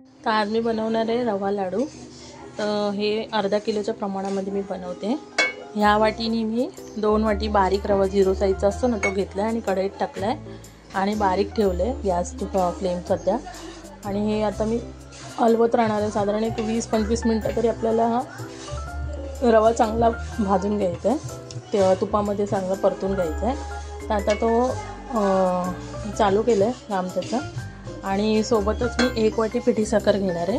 तर आज मी बनवणार आहे रवा लाडू। तर हे अर्धा किलोच्या प्रमाणामध्ये मी बनवते। ह्या वाटीने मी 2 वाटी बारीक रवा 0 साईजचा असतो ना तो घेतला आणि कढईत टाकलाय आणि बारीक ठेवले गॅस फ्लेम सध्या। आणि हे आता मी हलवत राहणार आहे साधारण एक 20-25 मिनिटं तरी आपल्याला हा रवा चांगला भाजून घ्यायचा आहे, ते तुपामध्ये चांगला परतून घ्यायचा आहे। तर आता तो चालू केलं आहे काम त्याचं। आणि सोबतच मी 1 वाटी पिठी साखर घेणार आहे।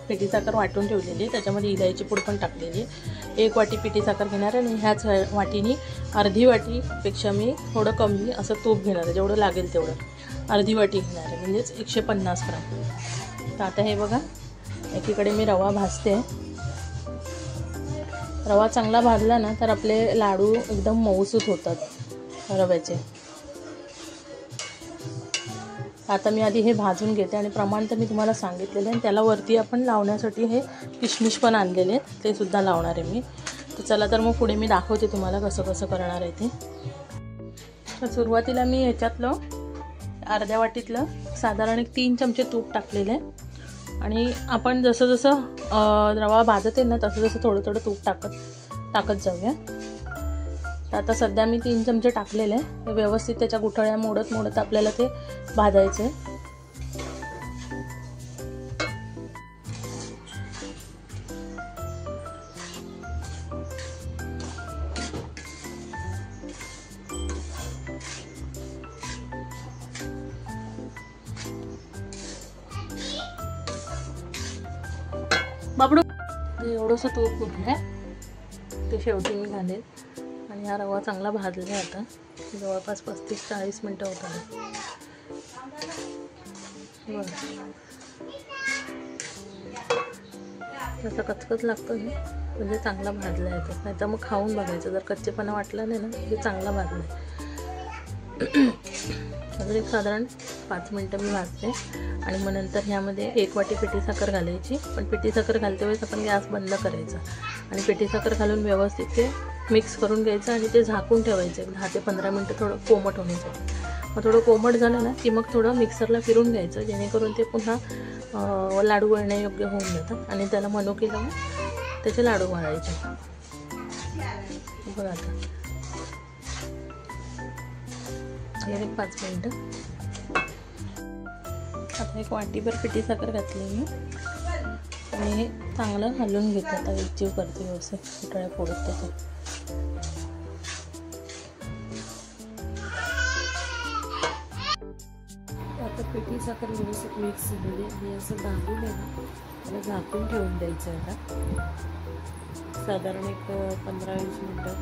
पिठी साखर वाटून ठेवलेली आहे, त्याच्यामध्ये इलायची पूड पण टाकलेली आहे। 1 वाटी पिठी साखर घेणार आहे आणि ह्याच वाटीने अर्धी वाटीपेक्षा मी थोडं कमी असं तूप घेणार आहे, जेवढं लागेल तेवढं अर्धी वाटी घेणार आहे, म्हणजेच 150 ग्राम। तर आता हे बघा, एकीकडे मी रवा भाजते। रवा चांगला भाजला ना तर आपले लाडू एकदम मऊसूत होतात रव्याचे। आता मी आधी हे भाजून घेते आणि प्रमाण तर मी तुम्हाला सांगितलेलं आहे। त्याला वरती आपण लावण्यासाठी हे किशमिश पण आणलेले आहेत, ते सुद्धा लावणार आहे मी। तर चला तर मग पुढे मी दाखवते तुम्हाला कसं कसं करणार आहे ते। तर सुरुवातीला मी ह्याच्यातलं अर्ध्या वाटीतलं साधारण 1 3 चमचे तूप टाकलेलं आहे आणि आपण जसं जसं रवा भाजते ना तसं जसं थोडं थोडं तूप टाकत जाऊया। तर आता सध्या मी 3 चमचे टाकलेले आहे। हे व्यवस्थित त्याच्या गुठळ्या मोडत आपल्याला ते भाजायचे। बाबडू एवढंसं तूप उरलंय ते शेवटी मी घालेल। आणि हा रवा चांगला भाजला आहे, आता जवळपास 35-40 मिनिटं होत आहे। जसं कचकच लागतं हे म्हणजे चांगला भाजला आहे, तो नाही तर मग खाऊन बघायचं, जर कच्चेपणा वाटला नाही ना म्हणजे चांगला भाजला आहे। अजून एक साधारण 5 मिनिटं मी भाजते आणि मग नंतर ह्यामध्ये 1 वाटी पिठी साखर घालायची। पण पिठी साखर घालते वेळेस आपण गॅस बंद करायचा आणि पिठी साखर घालून व्यवस्थित ते मिक्स करून घ्यायचं आणि ते झाकून ठेवायचं 10 ते 15 मिनिटं थोडं कोमट होण्यासाठी। मग थोडं कोमट झालं ना की मग थोडं मिक्सरला फिरून घ्यायचं, जेणेकरून ते पुन्हा लाडू वळण्यायोग्य होऊन जातात आणि त्याला मनुके लावून त्याचे लाडू वळायचे। बघा आता 5 मिनिटं। आता 1 वाटीभर पिठी साखर घातली मी आणि हे चांगलं हलवून घेते। आता एकजीव करते व्यवस्थित, गुठळ्या फोडत त्याच्या। आता पिठी साखर व्यवस्थित मिक्स झालेली आणि असं दाबून आहे ना त्याला झाकून ठेवून द्यायचं आहे। आता साधारण एक 15-20 मिनिटं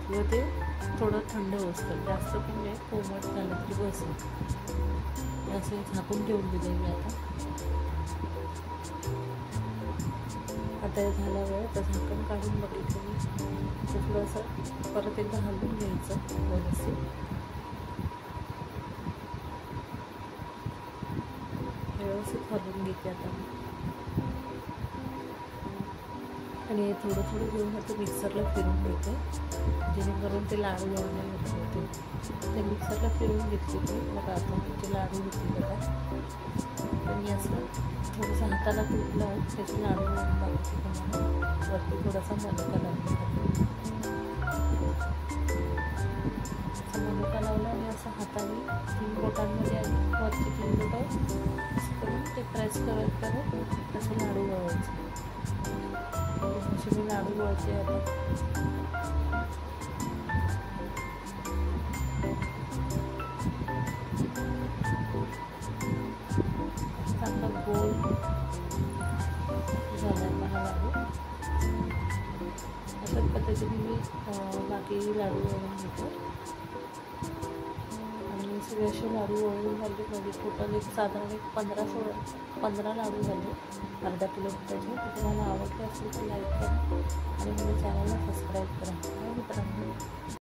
किंवा ते थोडं थंड होतं, जास्त पण नाही कोमट झालं तरी बसेल। असे झाकून ठेवून दिले मी आता हे झाल्या वेळ तर झाकण काढून बघितलं मी, थोडंसं परत एकदा हलवून घ्यायचं व्यवस्थित। व्यवस्थित हलवून घेते आता आणि थोडं थोडं घेऊन आता मिक्सरला फिरून घेते, जेणेकरून ते लाडू वळण्यामध्ये होते। ते मिक्सरला फिरून घेतले ते बघा, आता ते लाडू होते बघा। आणि असं थोडंसं हाताला तूप लावून त्याचे लाडू वळून टाकायचे तुम्हाला, वरती थोडासा मनुका लावून मनुका लावला आणि असं हाताने 3 बोटांमध्ये वरती 3 बोटं असं करून ते प्रेस करत असे लाडू वळवायचे। असे मी लाडू वळते आता। चांगला गोल झाला हा लाडू। अशाच पद्धतीने मी बाकी लाडू वळून घेतो आणि सगळे असे लाडू वळून झाले म्हणजे टोटल एक साधारण 15 लाडू झाले अर्धा किलो पिठाचे। तुम्हाला आवडले असेल तर लाईक करा आणि माझ्या चॅनलला सबस्क्राईब करा मित्रांनो।